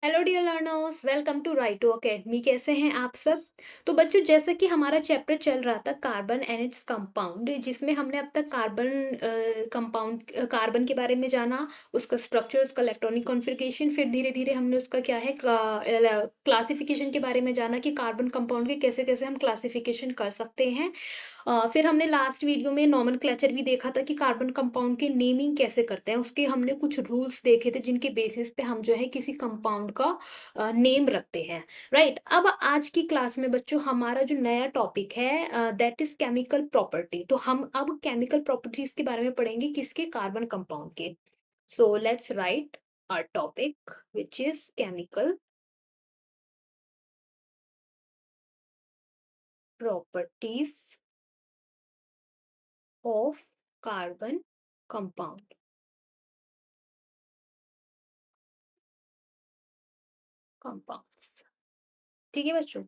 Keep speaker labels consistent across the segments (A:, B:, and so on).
A: Hello dear learners, welcome to Righto Academy. कैसे हैं आप सब? तो बच्चों, जैसा कि हमारा चैप्टर चल रहा था कार्बन एंड इट्स कंपाउंड, जिसमें हमने अब तक कार्बन के बारे में जाना, उसका स्ट्रक्चर, उसका इलेक्ट्रॉनिक कॉन्फ़िगरेशन। फिर धीरे धीरे हमने उसका क्या है क्लासिफिकेशन के बारे में जाना कि कार्बन कंपाउंड के कैसे कैसे हम क्लासिफिकेशन कर सकते हैं। फिर हमने लास्ट वीडियो में नॉमेनक्लेचर भी देखा था कि कार्बन कंपाउंड की नेमिंग कैसे करते हैं। उसके हमने कुछ रूल्स देखे थे जिनके बेसिस पे हम जो है किसी कंपाउंड का नेम रखते हैं। राइट, अब आज की क्लास में बच्चों हमारा जो नया टॉपिक है दैट इज केमिकल प्रॉपर्टी। तो हम अब केमिकल प्रॉपर्टीज के बारे में पढ़ेंगे, किसके? कार्बन कंपाउंड के। So let's write our topic which is chemical properties of carbon compound. Compounds, ठीक है बच्चों।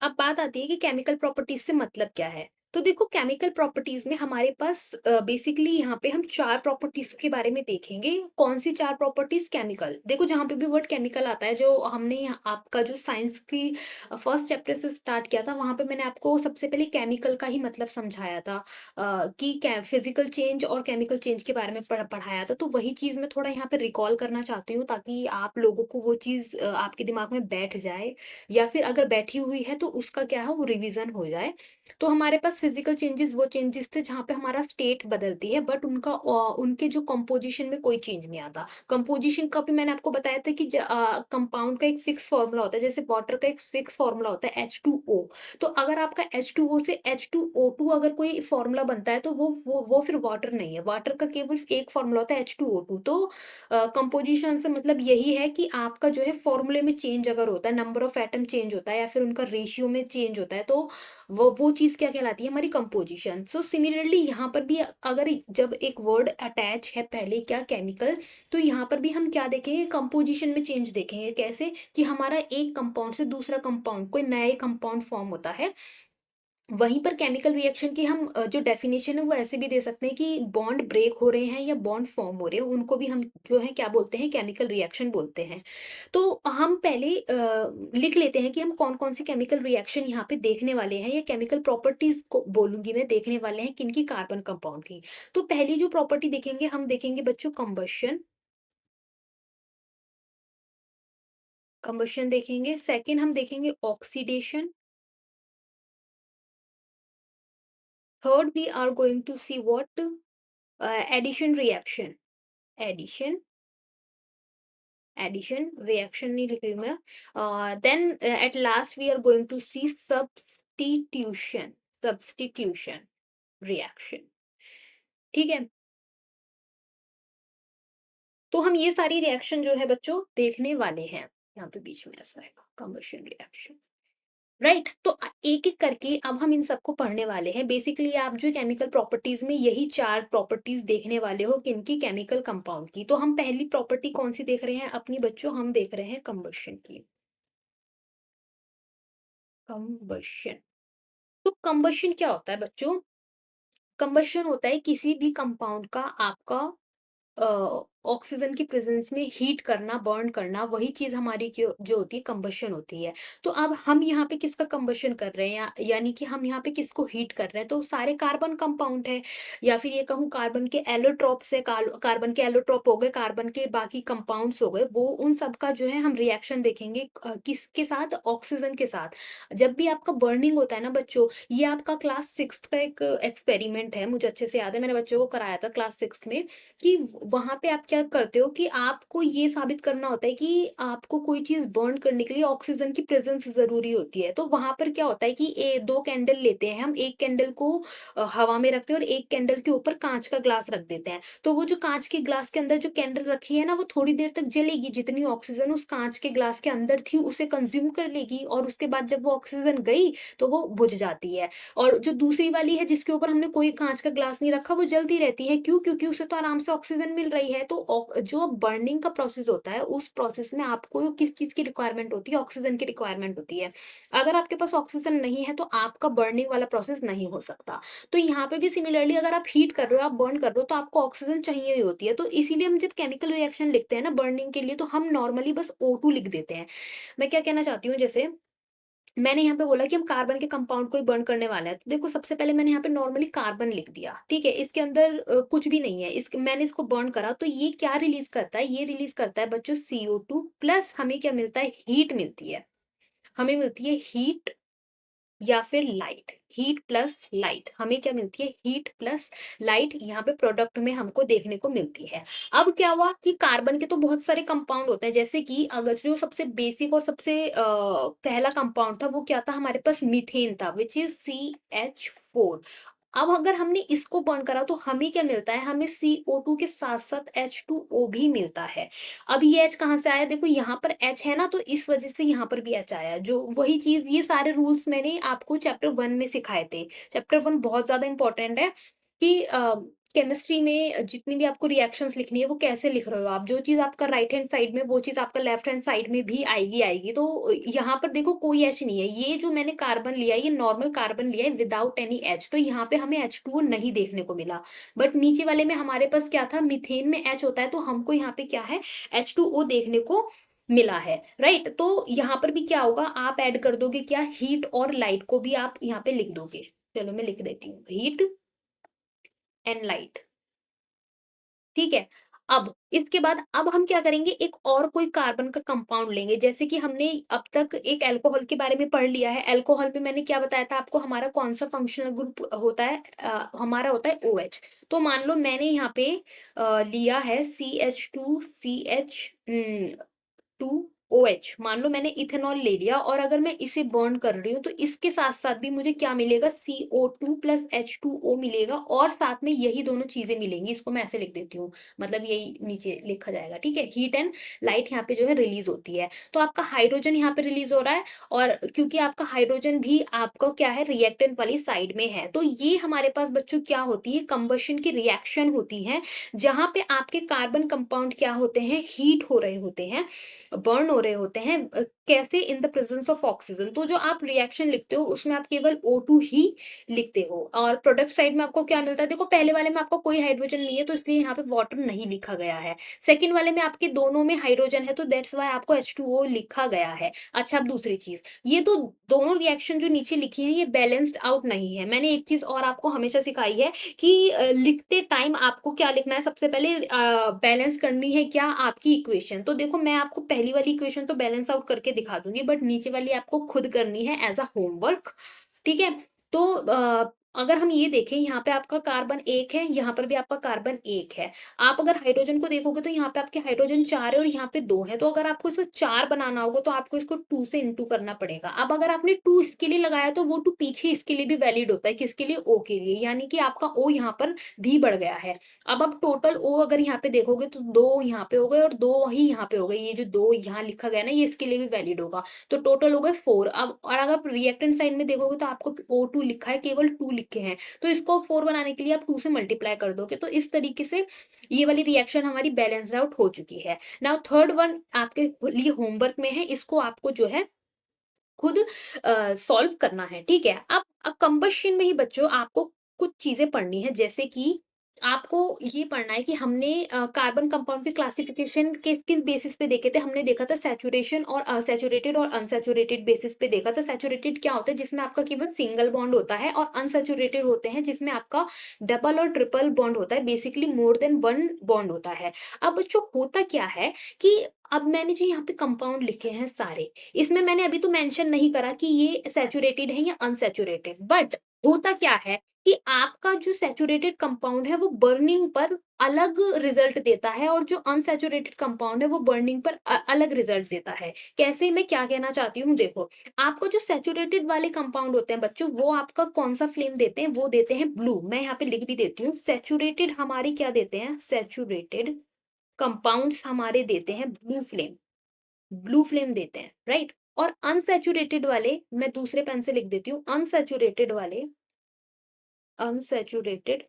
A: अब बात आती है कि केमिकल प्रॉपर्टीज से मतलब क्या है। तो देखो, केमिकल प्रॉपर्टीज में हमारे पास बेसिकली यहाँ पे हम चार प्रॉपर्टीज के बारे में देखेंगे। कौन सी चार प्रॉपर्टीज? केमिकल। देखो, जहाँ पे भी वर्ड केमिकल आता है, जो हमने आपका जो साइंस की फर्स्ट चैप्टर से स्टार्ट किया था, वहां पे मैंने आपको सबसे पहले केमिकल का ही मतलब समझाया था, कि फिजिकल चेंज और केमिकल चेंज के बारे में पढ़ाया था। तो वही चीज मैं थोड़ा यहाँ पे रिकॉल करना चाहती हूँ, ताकि आप लोगों को वो चीज आपके दिमाग में बैठ जाए, या फिर अगर बैठी हुई है तो उसका क्या है, वो रिवीजन हो जाए। तो हमारे पास फिजिकल चेंजेस वो चेंजेस थे जहाँ पे हमारा स्टेट बदलती है, बट उनके जो कंपोजिशन में कोई चेंज नहीं आता। कंपोजिशन का भी मैंने आपको बताया था कि कंपाउंड का एक फिक्स फॉर्मूला होता है, जैसे वाटर का एक फिक्स फॉर्मूला होता है H2O। तो अगर आपका H2O से H2O2 अगर कोई फॉर्मूला बनता है, तो वो फिर वाटर नहीं है। वाटर का केवल एक फॉर्मूला होता है H2O2। तो कंपोजिशन से मतलब यही है कि आपका जो है फॉर्मूले में चेंज अगर होता है, नंबर ऑफ एटम चेंज होता है, या फिर उनका रेशियो में चेंज होता है, तो वो चीज़ क्या कहलाती है? हमारी कंपोजिशन। सो सिमिलरली यहाँ पर भी अगर जब एक वर्ड अटैच है पहले क्या, केमिकल, तो यहाँ पर भी हम क्या देखेंगे? कंपोजिशन में चेंज देखेंगे। कैसे? कि हमारा एक कंपाउंड से दूसरा कंपाउंड, कोई नए कंपाउंड फॉर्म होता है। वहीं पर केमिकल रिएक्शन की हम जो डेफिनेशन है वो ऐसे भी दे सकते हैं कि बॉन्ड ब्रेक हो रहे हैं या बॉन्ड फॉर्म हो रहे हैं, उनको भी हम जो है क्या बोलते हैं? केमिकल रिएक्शन बोलते हैं। तो हम पहले लिख लेते हैं कि हम कौन कौन सी केमिकल रिएक्शन यहाँ पे देखने वाले हैं, या केमिकल प्रॉपर्टीज को बोलूंगी मैं, देखने वाले हैं किनकी? कार्बन कंपाउंड की। तो पहली जो प्रॉपर्टी देखेंगे, हम देखेंगे बच्चों कंबशन। कंबशन देखेंगे। सेकेंड हम देखेंगे oxidation. Third we are going to see what? Addition reaction. Addition, addition reaction नहीं लिख रही मैं। Then at last we are going to see substitution. Substitution reaction, ठीक है। तो हम ये सारी रिएक्शन जो है बच्चों देखने वाले हैं। यहाँ पे बीच में ऐसा है, कंबशन रिएक्शन। राइट, तो एक एक करके अब हम इन सबको पढ़ने वाले हैं। बेसिकली आप जो केमिकल प्रॉपर्टीज में यही चार प्रॉपर्टीज देखने वाले हो, किनकी? केमिकल कंपाउंड की। तो हम पहली प्रॉपर्टी कौन सी देख रहे हैं अपनी बच्चों? हम देख रहे हैं कंबशन की। कंबशन। तो कंबशन क्या होता है बच्चों? कंबशन होता है किसी भी कंपाउंड का आपका ऑक्सीजन की प्रेजेंस में हीट करना, बर्न करना, वही चीज हमारी जो होती है कंबशन होती है। तो अब हम यहाँ पे किसका कंबशन कर रहे हैं, यानी कि हम यहाँ पे किसको हीट कर रहे हैं? तो सारे कार्बन कंपाउंड है, या फिर ये कहूँ कार्बन के एलोट्रॉप्स है। कार्बन के एलोट्रॉप हो गए, कार्बन के बाकी कंपाउंड्स हो गए, वो उन सब का जो है हम रिएक्शन देखेंगे किसके साथ? ऑक्सीजन के साथ। जब भी आपका बर्निंग होता है ना बच्चों, ये आपका क्लास सिक्स का एक एक्सपेरिमेंट है, मुझे अच्छे से याद है, मैंने बच्चों को कराया था क्लास सिक्स में। कि वहाँ पे आप क्या करते हो कि आपको ये साबित करना होता है कि आपको कोई चीज़ बर्न करने के लिए ऑक्सीजन की प्रेज़ेंस ज़रूरी होती है। तो वहाँ पर क्या होता है कि 2 कैंडल लेते हैं हम, एक कैंडल को हवा में रखते हैं, और एक कैंडल के ऊपर काँच का ग्लास रख देते हैं। तो वो जो काँच के ग्लास के अंदर जो कैंडल रखी है ना, वो थोड़ी देर तक जलेगी, जितनी ऑक्सीजन उस काँच के ग्लास के अंदर थी उसे कंज़्यूम कर लेगी, और उसके बाद जब वो ऑक्सीजन गई, तो वो बुझ जाती है। और जो दूसरी वाली है जिसके ऊपर हमने कोई काँच का ग्लास नहीं रखा, वो जलती रहती है। क्यों? क्योंकि उसे तो आराम से ऑक्सीजन मिल रही है, तो जो बर्निंग का प्रोसेस होता है, उस प्रोसेस में आपको किस चीज़ की रिक्वायरमेंट होती है? ऑक्सीजन की रिक्वायरमेंट होती है। अगर आपके पास ऑक्सीजन नहीं है, तो आपका बर्निंग वाला प्रोसेस नहीं हो सकता। तो यहाँ पे भी सिमिलरली अगर आप हीट कर रहे हो, आप बर्न कर रहे हो, तो आपको ऑक्सीजन चाहिए ही होती है। तो इसीलिए हम जब केमिकल रिएक्शन लिखते हैं ना बर्निंग के लिए, तो हम नॉर्मली बस O2 लिख देते हैं। मैं क्या कहना चाहती हूँ, जैसे मैंने यहाँ पे बोला कि हम कार्बन के कंपाउंड को ही बर्न करने वाले हैं। तो देखो, सबसे पहले मैंने यहाँ पे नॉर्मली कार्बन लिख दिया, ठीक है? इसके अंदर कुछ भी नहीं है। मैंने इसको बर्न करा, तो ये क्या रिलीज़ करता है? ये रिलीज़ करता है बच्चों CO2 प्लस हमें क्या मिलता है? हीट मिलती है। हमें मिलती है हीट या फिर लाइट, हीट प्लस लाइट। हमें क्या मिलती है? हीट प्लस लाइट यहाँ पे प्रोडक्ट में हमको देखने को मिलती है। अब क्या हुआ कि कार्बन के तो बहुत सारे कंपाउंड होते हैं, जैसे कि अगर जो सबसे बेसिक और सबसे पहला कंपाउंड था, वो क्या था? हमारे पास मीथेन था, विच इज़ CH4। अब अगर हमने इसको बर्न करा, तो हमें क्या मिलता है? हमें CO2 के साथ-साथ H2O भी मिलता है। अब ये H कहाँ से आया? देखो, यहाँ पर H है ना, तो इस वज़ह से यहाँ पर भी H आया। जो वही चीज़, ये सारे रूल्स मैंने आपको चैप्टर 1 में सिखाए थे। चैप्टर 1 बहुत ज़्यादा इम्पोर्टेंट है कि केमिस्ट्री में जितनी भी आपको रिएक्शंस लिखनी है, वो कैसे लिख रहे हो आप। जो चीज़ आपका राइट हैंड साइड में, वो चीज़ आपका लेफ्ट हैंड साइड में भी आएगी। तो यहाँ पर देखो, कोई H नहीं है। ये जो मैंने कार्बन लिया है, ये नॉर्मल कार्बन लिया है विदाउट एनी H, तो यहाँ पे हमें H2O नहीं देखने को मिला। बट नीचे वाले में हमारे पास क्या था? मीथेन में H होता है, तो हमको यहाँ पे क्या है? H2O देखने को मिला है, राइट? तो यहाँ पर भी क्या होगा? आप ऐड कर दोगे क्या? हीट और लाइट को भी आप यहाँ पे लिख दोगे। चलो मैं लिख देती हूँ, हीट एंड लाइट। ठीक है? अब इसके बाद अब हम क्या करेंगे? एक और कोई कार्बन का कंपाउंड लेंगे, जैसे कि हमने अब तक एक अल्कोहल के बारे में पढ़ लिया है। अल्कोहल में मैंने क्या बताया था आपको? हमारा कौन-सा फंक्शनल ग्रुप होता है? हमारा होता है OH। तो मान लो मैंने यहाँ पे लिया है CH2OH, मान लो मैंने इथेनॉल ले लिया, और अगर मैं इसे बर्न कर रही हूँ, तो इसके साथ-साथ भी मुझे क्या मिलेगा? CO2 प्लस H2O मिलेगा, और साथ में यही दोनों चीज़ें मिलेंगी। इसको मैं ऐसे लिख देती हूँ, मतलब यही नीचे लिखा जाएगा, ठीक है? हीट एंड लाइट यहाँ पे जो है रिलीज़ होती है। तो आपका हाइड्रोजन यहाँ पे रिलीज़ हो रहा है, और क्योंकि आपका हाइड्रोजन भी आपका क्या है? रिएक्टेंट वाली साइड में है। तो ये हमारे पास बच्चों क्या होती है? कंबशन की रिएक्शन होती है, जहाँ पे आपके कार्बन कंपाउंड क्या होते हैं? हीट हो रहे होते हैं, बर्न हो रहे होते हैं। कैसे? In the presence of oxygen. तो जो आप रिएक्शन लिखते हो, उसमें आप केवल O2 ही लिखते हो, और प्रोडक्ट साइड में आपको क्या मिलता है? देखो, पहले वाले में आपको कोई हाइड्रोजन नहीं है, तो इसलिए यहाँ पे वाटर नहीं लिखा गया है। सेकंड वाले में आपके दोनों में हाइड्रोजन है, तो दैट्स व्हाई आपको H2O लिखा गया है। अच्छा, अब दूसरी चीज़, ये तो दोनों रिएक्शन जो नीचे लिखी है, ये बैलेंस्ड आउट नहीं है। मैंने एक चीज़ और आपको हमेशा सिखाई है कि लिखते टाइम आपको क्या लिखना है? सबसे पहले बैलेंस करनी है क्या? आपकी इक्वेशन। तो देखो, मैं आपको पहली वाली इक्वेशन तो बैलेंस आउट करके दिखा दूँगी, बट नीचे वाली आपको खुद करनी है एज़ अ होमवर्क, ठीक है? तो अगर हम ये देखें, यहाँ पे आपका कार्बन 1 है, यहाँ पर भी आपका कार्बन 1 है। आप अगर हाइड्रोजन को देखोगे, तो यहाँ पे आपके हाइड्रोजन 4 है और यहाँ पे 2 है। तो अगर आपको इसको 4 बनाना होगा, तो आपको इसको 2 से इंटू करना पड़ेगा। अब अगर आपने 2 इसके लिए लगाया, तो वो 2 पीछे इसके लिए भी वैलिड होता है। किसके लिए? O के लिए। यानी कि आपका O यहाँ पर भी बढ़ गया है। अब आप टोटल O अगर यहाँ पे देखोगे, तो 2 यहाँ पे हो गए और 2 ही यहाँ पे हो गए। ये जो 2 यहाँ लिखा गया है ना, ये इसके लिए भी वैलिड होगा। तो टोटल हो गए 4। अब और अगर आप रिएक्टेंट साइड में देखोगे, तो आपको O2 लिखा है, केवल 2 लिखे हैं। तो इसको 4 बनाने के लिए आप 2 से मल्टीप्लाई कर दोगे। तो इस तरीके से ये वाली रिएक्शन हमारी बैलेंस्ड आउट हो चुकी है। नाउ थर्ड वन आपके लिए होमवर्क में है, इसको आपको जो है खुद सॉल्व करना है, ठीक है? अब कंबशन में ही बच्चों आपको कुछ चीज़ें पढ़नी है, जैसे कि आपको ये पढ़ना है कि हमने कार्बन कंपाउंड की क्लासिफिकेशन किन बेसिस पे देखे थे? हमने देखा था सैचुरेशन और असैचुरेटेड और अनसैचुरेटेड बेसिस पे देखा था। सैचुरेटेड क्या होता है? जिसमें आपका केवल सिंगल बॉन्ड होता है, और अनसैचुरेटेड होते हैं जिसमें आपका डबल और ट्रिपल बॉन्ड होता है, बेसिकली मोर देन 1 बॉन्ड होता है। अब बच्चों, होता क्या है कि अब मैंने जो यहाँ पे कंपाउंड लिखे हैं सारे, इसमें मैंने अभी तो मेंशन नहीं करा कि ये सैचुरेटेड है या अनसैचुरेटेड, बट होता क्या है कि आपका जो सैचुरेटेड कंपाउंड है, वो बर्निंग पर अलग रिजल्ट देता है, और जो अनसैचुरेटेड कंपाउंड है, वो बर्निंग पर अलग रिजल्ट देता है। कैसे? मैं क्या कहना चाहती हूँ, देखो, आपको जो सैचुरेटेड वाले कंपाउंड होते हैं बच्चों, वो आपका कौन सा फ्लेम देते हैं? वो देते हैं ब्लू। मैं यहाँ पे लिख भी देती हूँ, सैचुरेटेड हमारे क्या देते हैं? सैचुरेटेड कंपाउंड्स हमारे देते हैं ब्लू फ्लेम देते हैं, राइट? और अनसैचुरेटेड वाले, मैं दूसरे पेन से लिख देती हूँ, अनसैचुरेटेड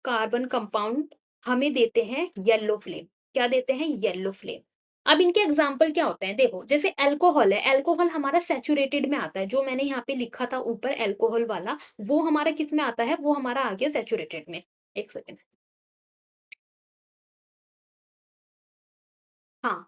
A: कार्बन कंपाउंड हमें देते हैं येलो फ्लेम। क्या देते हैं? Yellow flame. अब इनके एग्ज़ाम्पल क्या होते हैं? देखो, जैसे अल्कोहल है, अल्कोहल हमारा सैचुरेटेड में आता है, जो मैंने यहाँ पे लिखा था ऊपर अल्कोहल वाला, वो हमारा किस में आता है? वो हमारा आ गया सैचुरेटेड में। 1 सेकंड। हाँ।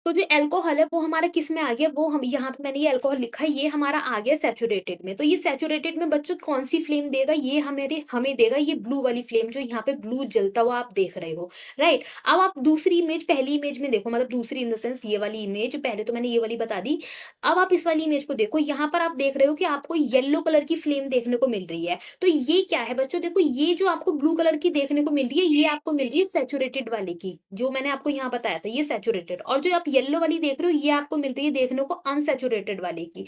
A: तो जो अल्कोहल है वो हमारा किस में आ गया? वो हम यहाँ पे मैंने ये अल्कोहल लिखा है, ये हमारा आ गया सैचुरेटेड में। तो ये सैचुरेटेड में बच्चों कौन-सी फ्लेम देगा? ये हमें देगा ये ब्लू वाली फ्लेम, जो यहाँ पे ब्लू जलता हुआ आप देख रहे हो, राइट? अब आप दूसरी इमेज, पहली इमेज में देखो, मतलब दूसरी इन द सेंस ये वाली इमेज, पहले तो मैंने ये वाली बता दी। अब आप इस वाली इमेज को देखो, यहाँ पर आप देख रहे हो कि आपको येलो कलर की फ्लेम देखने को मिल रही है। तो ये क्या है बच्चों? देखो, ये जो आपको ब्लू कलर की देखने को मिल रही है, ये आपको मिल रही है सैचुरेटेड वाले की, जो मैंने आपको यहाँ बताया था, ये सैचुरेटेड। और जो आप येलो वाली देख रहे हो, ये आपको मिल रही है देखने को अनसैचुरेटेड वाले की।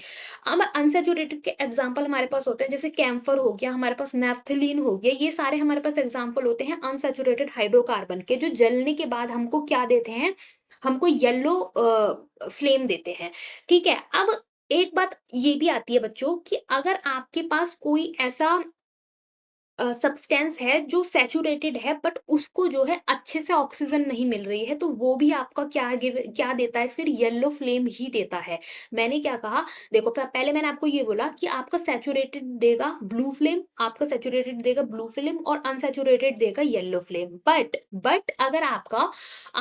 A: अब अनसैचुरेटेड के एग्जाम्पल हमारे पास होते हैं, जैसे कैम्फर हो गया, हमारे पास नेफ्थलीन हो गया, ये सारे हमारे पास एग्जाम्पल होते हैं अनसैचुरेटेड हाइड्रोकार्बन के, जो जलने के बाद हमको क्या देते हैं? हमको येलो फ्लेम देते हैं। ठीक है? अब एक बात ये भी आती है बच्चों, कि अगर आपके पास कोई ऐसा सब्सटेंस है जो सैचुरेटेड है, बट उसको जो है अच्छे से ऑक्सीजन नहीं मिल रही है, तो वो भी आपका क्या देता है फिर? येलो फ्लेम ही देता है। मैंने क्या कहा? देखो, पहले मैंने आपको ये बोला कि आपका सैचुरेटेड देगा ब्लू फ्लेम, आपका सैचुरेटेड देगा ब्लू फ्लेम, और अनसैचुरेटेड देगा येलो फ्लेम। बट अगर आपका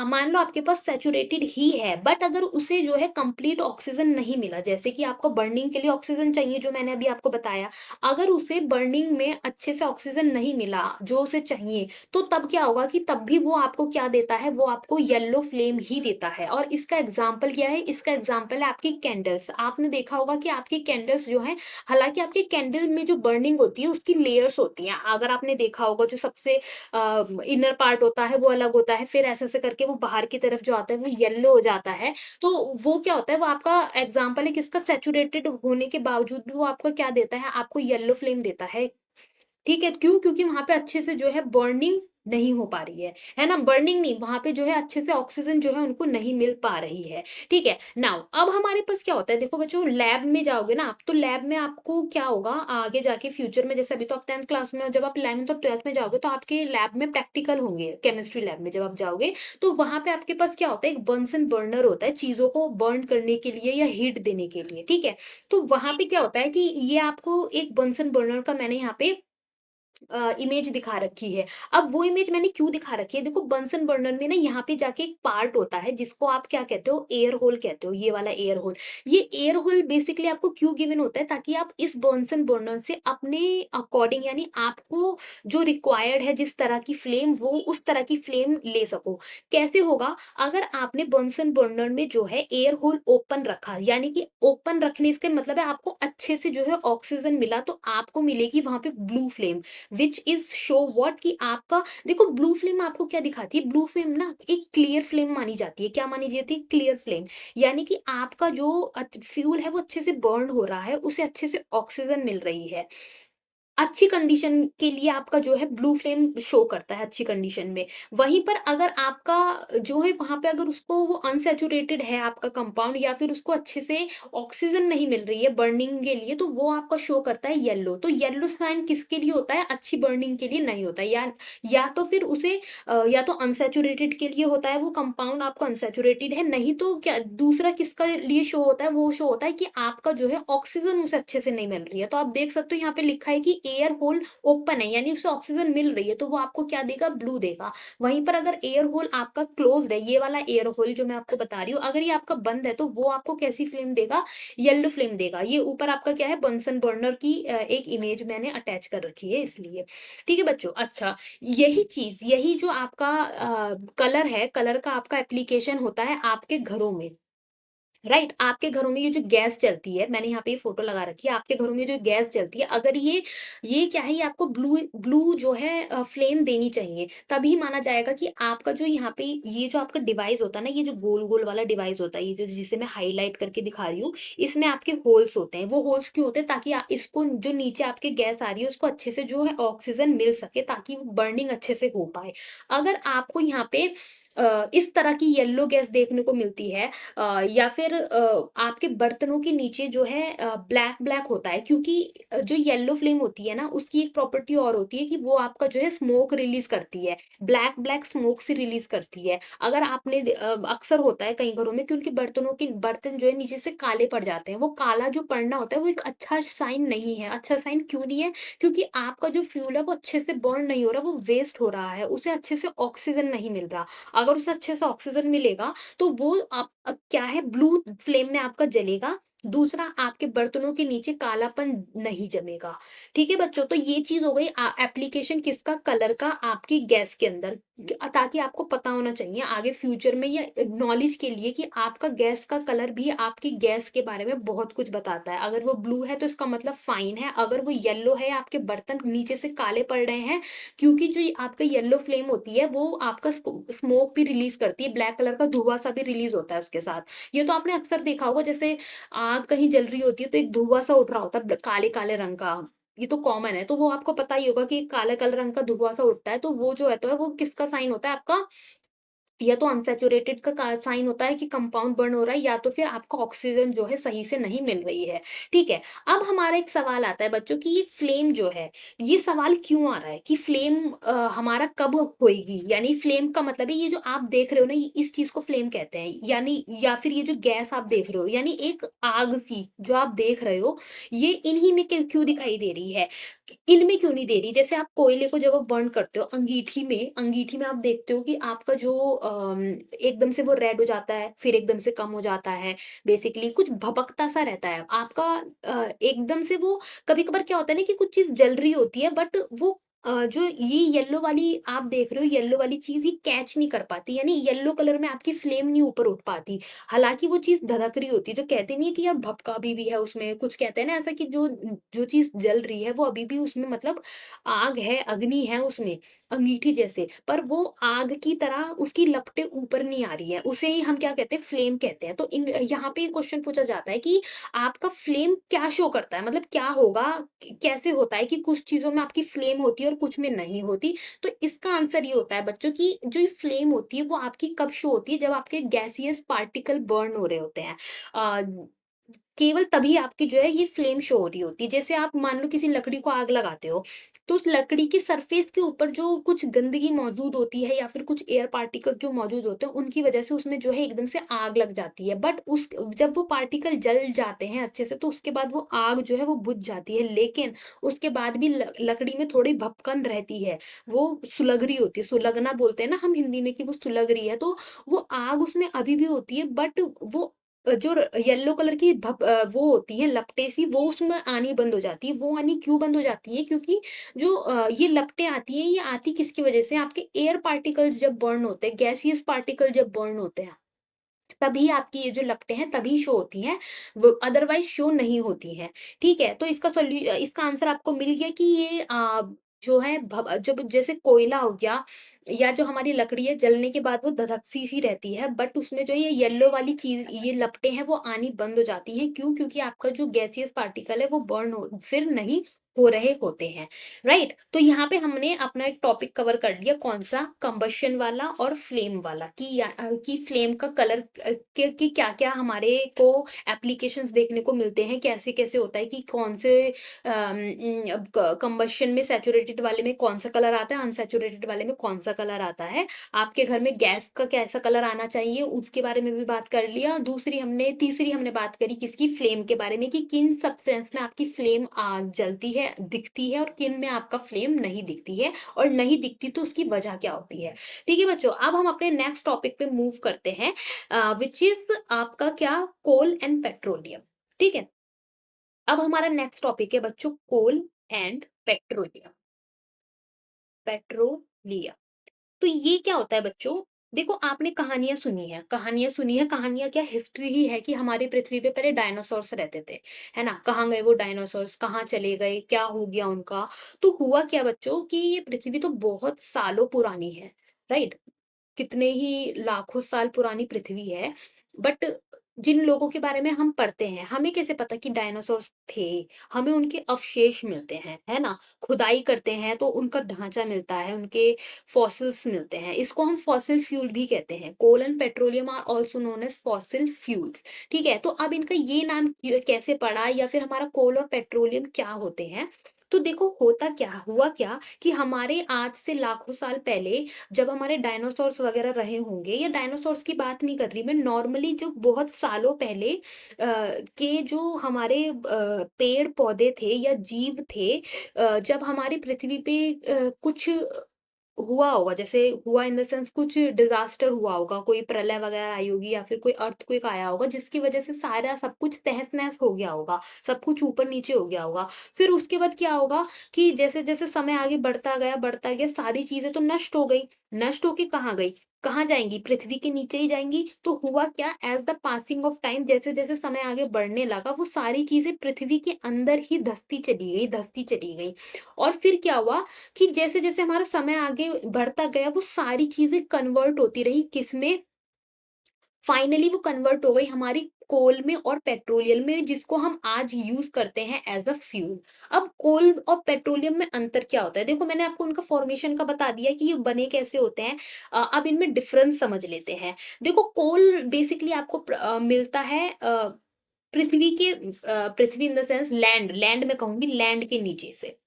A: मान लो आपके पास सैचुरेटेड ही है, बट अगर उसे जो है कंप्लीट ऑक्सीजन नहीं मिला, जैसे कि आपको बर्निंग के लिए ऑक्सीजन चाहिए, जो मैंने अभी आपको बताया, अगर उसे बर्निंग में अच्छे से ऑक्सीजन नहीं मिला जो उसे चाहिए, तो तब क्या होगा कि तब भी वो आपको क्या देता है? वो आपको येलो फ्लेम ही देता है। और इसका एग्जाम्पल क्या है? इसका एग्जाम्पल है आपकी कैंडल्स। आपने देखा होगा कि आपकी कैंडल्स जो है, हालांकि आपके कैंडल में जो बर्निंग होती है उसकी लेयर्स होती हैं, अगर आपने देखा होगा, जो सबसे इनर पार्ट होता है वो अलग होता है, फिर ऐसे ऐसे करके वो बाहर की तरफ जो आता है वो येलो हो जाता है। तो वो क्या होता है? वो आपका एग्जाम्पल है किसका? सैचुरेटेड होने के बावजूद भी वो आपको क्या देता है? आपको येलो फ्लेम देता है। ठीक है, क्यों? क्योंकि वहाँ पे अच्छे से जो है बर्निंग नहीं हो पा रही है ना? बर्निंग नहीं, वहाँ पे जो है अच्छे से ऑक्सीजन जो है उनको नहीं मिल पा रही है, ठीक है? नाउ अब हमारे पास क्या होता है? देखो बच्चों, लैब में जाओगे ना आप, तो लैब में आपको क्या होगा आगे जाके फ्यूचर में? जैसे अभी तो आप 10th क्लास में हो, जब आप 11th और 12th में जाओगे तो आपके लैब में प्रैक्टिकल होंगे, केमिस्ट्री लैब में जब आप जाओगे, तो वहाँ पे आपके पास क्या होता है? एक बर्नसन बर्नर होता है, चीज़ों को बर्न करने के लिए या हीट देने के लिए, ठीक है? तो वहाँ पे क्या होता है कि ये आपको एक बर्नसन बर्नर का मैंने यहाँ पे इमेज दिखा रखी है। अब वो इमेज मैंने क्यों दिखा रखी है? देखो, बंसन बर्नर में ना यहाँ पे जाके एक पार्ट होता है जिसको आप क्या कहते हो? एयर होल कहते हो, ये वाला एयर होल। ये एयर होल बेसिकली आपको क्यों गिवन होता है? ताकि आप इस बंसन बर्नर से अपने अकॉर्डिंग, यानी आपको जो रिक्वायर्ड है जिस तरह की फ्लेम, वो उस तरह की फ्लेम ले सको। कैसे होगा? अगर आपने बंसन बर्नर में जो है एयर होल ओपन रखा, यानी कि ओपन रखने इसका मतलब है आपको अच्छे से जो है ऑक्सीजन मिला, तो आपको मिलेगी वहाँ पे blue flame, which is show what कि आपका, देखो ब्लू फ्लेम आपको क्या दिखाती है? ब्लू फ्लेम ना एक क्लियर फ्लेम मानी जाती है। क्या मानी जाती है? Clear flame. यानी कि आपका जो फ्यूल है वो अच्छे से बर्न हो रहा है, उसे अच्छे से ऑक्सीजन मिल रही है। अच्छी कंडीशन के लिए आपका जो है ब्लू फ्लेम शो करता है अच्छी कंडीशन में। वहीं पर अगर आपका जो है वहाँ पे अगर उसको वो अनसैचुरेटेड है आपका कंपाउंड, या फिर उसको अच्छे से ऑक्सीजन नहीं मिल रही है बर्निंग के लिए, तो वो आपका शो करता है येलो। तो येलो साइन किसके लिए होता है? अच्छी बर्निंग के लिए नहीं होता है। या तो फिर उसे या तो अनसैचुरेटेड के लिए होता है, वो कंपाउंड आपका अनसैचुरेटेड है, नहीं तो क्या दूसरा किसका लिए शो होता है? वो शो होता है कि आपका जो है ऑक्सीजन उसे अच्छे से नहीं मिल रही है। तो आप देख सकते हो यहाँ पे लिखा है कि एयर होल ओपन है, यानी उसे ऑक्सीजन मिल रही है, तो वो आपको क्या देगा? ब्लू देगा। वहीं पर अगर एयर होल आपका क्लोज्ड है, ये वाला एयर होल जो मैं आपको बता रही हूँ, अगर ये आपका बंद है, तो वो आपको कैसी फ्लेम देगा? येलो फ्लेम देगा। ये ऊपर आपका क्या है? बंसन बर्नर की एक इमेज मैंने अटैच कर रखी है इसलिए। ठीक है बच्चों? अच्छा, यही जो आपका कलर है, कलर का आपका एप्लीकेशन होता है आपके घरों में। राइट, आपके घरों में ये जो गैस जलती है, मैंने यहाँ पे ये फोटो लगा रखी है, आपके घरों में जो गैस जलती है, अगर ये क्या है? ये आपको ब्लू ब्लू जो है फ्लेम देनी चाहिए, तभी माना जाएगा कि आपका जो यहाँ पे ये जो आपका डिवाइस होता है ना, ये जो गोल गोल वाला डिवाइस होता है, ये जो जिसे मैं हाईलाइट करके दिखा रही हूँ, इसमें आपके होल्स होते हैं। वो होल्स क्यों होते हैं? ताकि इसको जो नीचे आपके गैस आ रही है उसको अच्छे से जो है ऑक्सीजन मिल सके, ताकि बर्निंग अच्छे से हो पाए। अगर आपको यहाँ पे इस तरह की येलो गैस देखने को मिलती है, या फिर आपके बर्तनों के नीचे जो है ब्लैक ब्लैक होता है, क्योंकि जो येलो फ्लेम होती है ना, उसकी एक प्रॉपर्टी और होती है कि वो आपका जो है स्मोक रिलीज करती है, ब्लैक ब्लैक स्मोक से रिलीज करती है। अगर आपने अक्सर होता है कई घरों में कि उनके बर्तनों के बर्तन जो है नीचे से काले पड़ जाते हैं, वो काला जो पड़ना होता है वो एक अच्छा साइन नहीं है। अच्छा साइन क्यों नहीं है? क्योंकि आपका जो फ्यूल है वो अच्छे से बर्न नहीं हो रहा, वो वेस्ट हो रहा है, उसे अच्छे से ऑक्सीजन नहीं मिल रहा। अगर उसे अच्छे से ऑक्सीजन मिलेगा तो वो क्या है, ब्लू फ्लेम में आपका जलेगा। दूसरा, आपके बर्तनों के नीचे कालापन नहीं जमेगा। ठीक है बच्चों? तो ये चीज़ हो गई एप्लीकेशन किसका, कलर का आपकी गैस के अंदर। ताकि आपको पता होना चाहिए आगे फ्यूचर में, या नॉलेज के लिए, कि आपका गैस का कलर भी आपकी गैस के बारे में बहुत कुछ बताता है। अगर वो ब्लू है तो इसका मतलब फाइन है, अगर वो येलो है, आपके बर्तन नीचे से काले पड़ रहे हैं, क्योंकि जो ये आपका येलो फ्लेम होती है वो आपका स्मोक भी रिलीज करती है, ब्लैक कलर का धुआं सा भी रिलीज होता है उसके साथ। ये तो आपने अक्सर देखा होगा, जैसे आग कहीं जल रही होती है तो एक धुआं सा उठ रहा होता है काले काले रंग का। ये तो कॉमन है, तो वो आपको पता ही होगा कि काले काले रंग का धुआं सा उठता है, तो वो जो है तो है वो किसका साइन होता है आपका, या तो अनसैचुरेटेड का साइन होता है कि कंपाउंड बर्न हो रहा है, या तो फिर आपको ऑक्सीजन जो है सही से नहीं मिल रही है। ठीक है? अब हमारा एक सवाल आता है बच्चों कि ये फ्लेम जो है, ये सवाल क्यों आ रहा है कि फ्लेम हमारा कब होएगी? यानी फ्लेम का मतलब है ये जो आप देख रहे हो ना, ये इस चीज़ को फ्लेम कहते हैं। यानी या फिर ये जो गैस आप देख रहे हो, यानी एक आग सी जो आप देख रहे हो, ये इन्हीं में क्यों दिखाई दे रही है? इनमें क्यों नहीं दे रही? जैसे आप कोयले को जब आप बर्न करते हो अंगीठी में आप देखते हो कि आपका जो एकदम से वो रेड हो जाता है, फिर एकदम से कम हो जाता है। बेसिकली कुछ भभकता सा रहता है। आपका एकदम से वो, कभी-कभार क्या होता है ना कि कुछ चीज़ जल रही होती है, बट वो जो ये येलो वाली आप देख रहे हो, येलो वाली चीज़ ये कैच नहीं कर पाती, यानी येलो कलर में आपकी फ्लेम नहीं ऊपर उठ पाती। हालाँकि वो चीज़ धधक रही होती है, जो कहते नहीं है कि यार भभका भी है उसमें, कुछ कहते हैं ना ऐसा कि जो जो चीज़ जल रही है वो अभी भी उसमें, मतलब आग है, अग्नि है उसमें, अंगीठी जैसे, पर वो आग की तरह उसकी लपटें ऊपर नहीं आ रही है, उसे ही हम क्या कहते हैं, फ्लेम कहते हैं। तो यहाँ पे क्वेश्चन पूछा जाता है कि आपका फ्लेम क्या शो करता है? मतलब क्या होगा, कैसे होता है कि कुछ चीज़ों में आपकी फ्लेम होती है और कुछ में नहीं होती? तो इसका आंसर ये होता है बच्चों कि जो ये फ्लेम होती है वो आपकी कब शो होती है, जब आपके गैसियस पार्टिकल बर्न हो रहे होते हैं। अ, केवल तभी आपकी जो है ये फ्लेम शो हो रही होती है। जैसे आप मान लो किसी लकड़ी को आग लगाते हो, तो उस लकड़ी की सरफेस के ऊपर जो कुछ गंदगी मौजूद होती है, या फिर कुछ एयर पार्टिकल जो मौजूद होते हैं, उनकी वजह से उसमें जो है एकदम से आग लग जाती है। बट उस जब वो पार्टिकल जल जाते हैं अच्छे से, तो उसके बाद वो आग जो है वो बुझ जाती है। लेकिन उसके बाद भी लकड़ी में थोड़ी भपकन रहती है, वो सुलग रही होती है, सुलगना बोलते हैं ना हम हिंदी में कि वो सुलग रही है, तो वो आग उसमें अभी भी होती है, बट वो जो येलो कलर की वो होती है लपटें सी, वो उसमें आनी बंद हो जाती है। वो आनी क्यों बंद हो जाती है? क्योंकि जो ये लपटें आती हैं, ये आती किसकी वजह से? आपके एयर पार्टिकल्स जब बर्न होते हैं, गैसियस पार्टिकल जब बर्न होते हैं, तभी आपकी ये जो लपटें हैं तभी शो होती हैं, वो अदरवाइज़ शो नहीं होती हैं। ठीक है? तो इसका आंसर आपको मिल गया कि ये जो है जब जैसे कोयला हो गया, या जो हमारी लकड़ी है, जलने के बाद वो धधक-सी रहती है, बट उसमें जो ये येलो वाली चीज़, ये लपटें हैं, वो आनी बंद हो जाती हैं। क्यों? क्योंकि आपका जो गैसियस पार्टिकल है वो बर्न हो फिर नहीं हो रहे होते हैं। राइट? तो यहाँ पे हमने अपना एक टॉपिक कवर कर लिया, कौन-सा? कंबशन वाला और फ्लेम वाला, कि फ्लेम का कलर के कि क्या-क्या हमारे को एप्लीकेशंस देखने को मिलते हैं, कैसे-कैसे होता है कि कौन से अब क कंबशन में सैचुरेटेड वाले में कौन-सा कलर आता है, अनसैचुरेटेड वाले में कौन-सा कलर आता है। आपके घर में गैस का कैसा कलर आना चाहिए, उसके बारे में भी बात कर लिया। और तीसरी हमने बात करी किसकी? फ्लेम के बारे में, कि किन सब्सटेंस में आपकी फ्लेम जलती है, दिखती है, और किन में आपका फ्लेम नहीं दिखती है, और नहीं दिखती तो उसकी वजह क्या होती है। ठीक है बच्चों? अब हम अपने नेक्स्ट टॉपिक पे मूव करते हैं, व्हिच इज़ आपका क्या? कोल एंड पेट्रोलियम। ठीक है? अब हमारा नेक्स्ट टॉपिक है बच्चों, कोल एंड पेट्रोलियम। पेट्रोलियम। तो ये क्या होता है बच्चों? देखो, आपने कहानियाँ सुनी है, कहानियाँ क्या, हिस्ट्री ही है कि हमारी पृथ्वी पे पहले डायनासोर्स रहते थे, है ना? कहाँ गए वो डायनासोर्स, कहाँ चले गए, क्या हो गया उनका? तो हुआ क्या बच्चों कि ये पृथ्वी तो बहुत सालों पुरानी है, राइट? कितने ही लाखों साल पुरानी पृथ्वी है, बट जिन लोगों के बारे में हम पढ़ते हैं, हमें कैसे पता कि डायनासोर्स थे? हमें उनके अवशेष मिलते हैं, है ना? खुदाई करते हैं तो उनका ढाँचा मिलता है, उनके फॉसिल्स मिलते हैं। इसको हम फॉसिल फ्यूल भी कहते हैं। Coal and petroleum are also known as fossil fuels, ठीक है? तो अब इनका ये नाम कैसे पड़ा, या फिर हमारा कोल और पेट्रोलियम क्या होते हैं? तो देखो, होता क्या हुआ क्या कि हमारे आज से लाखों साल पहले जब हमारे डायनासोर्स वगैरह रहे होंगे, या डायनासोर्स की बात नहीं कर रही मैं, नॉर्मली जो बहुत सालों पहले के जो हमारे पेड़ पौधे थे या जीव थे, जब हमारी पृथ्वी पे कुछ हुआ होगा, जैसे हुआ इन द सेंस कुछ डिजास्टर हुआ होगा, कोई प्रलय वगैरह आई होगी, या फिर कोई अर्थक्वेक आया होगा जिसकी वजह से सारा सब कुछ तहस नहस हो गया होगा, सब कुछ ऊपर नीचे हो गया होगा। फिर उसके बाद क्या होगा कि जैसे जैसे समय आगे बढ़ता गया, सारी चीजें तो नष्ट हो गई। नष्ट होके कहाँ गई? कहाँ जाएंगी? पृथ्वी के नीचे ही जाएंगी। तो हुआ क्या, as the passing of time, जैसे जैसे समय आगे बढ़ने लगा, वो सारी चीजें पृथ्वी के अंदर ही धसती चली गई। और फिर क्या हुआ कि जैसे-जैसे हमारा समय आगे बढ़ता गया, वो सारी चीज़ें कन्वर्ट होती रही किसमें? फाइनली वो कन्वर्ट हो गई हमारी कोल में और पेट्रोलियम में, जिसको हम आज यूज़ करते हैं एज़ अ फ्यूल। अब कोल और पेट्रोलियम में अंतर क्या होता है? देखो, मैंने आपको उनका फ़ॉर्मेशन का बता दिया कि ये बने कैसे होते हैं। अब इनमें डिफ़रेंस समझ लेते हैं। देखो, कोल बेसिकली आपको मिलता है पृथ्वी in the sense land, land मैं कहूँगी, लैंड के नीचे से।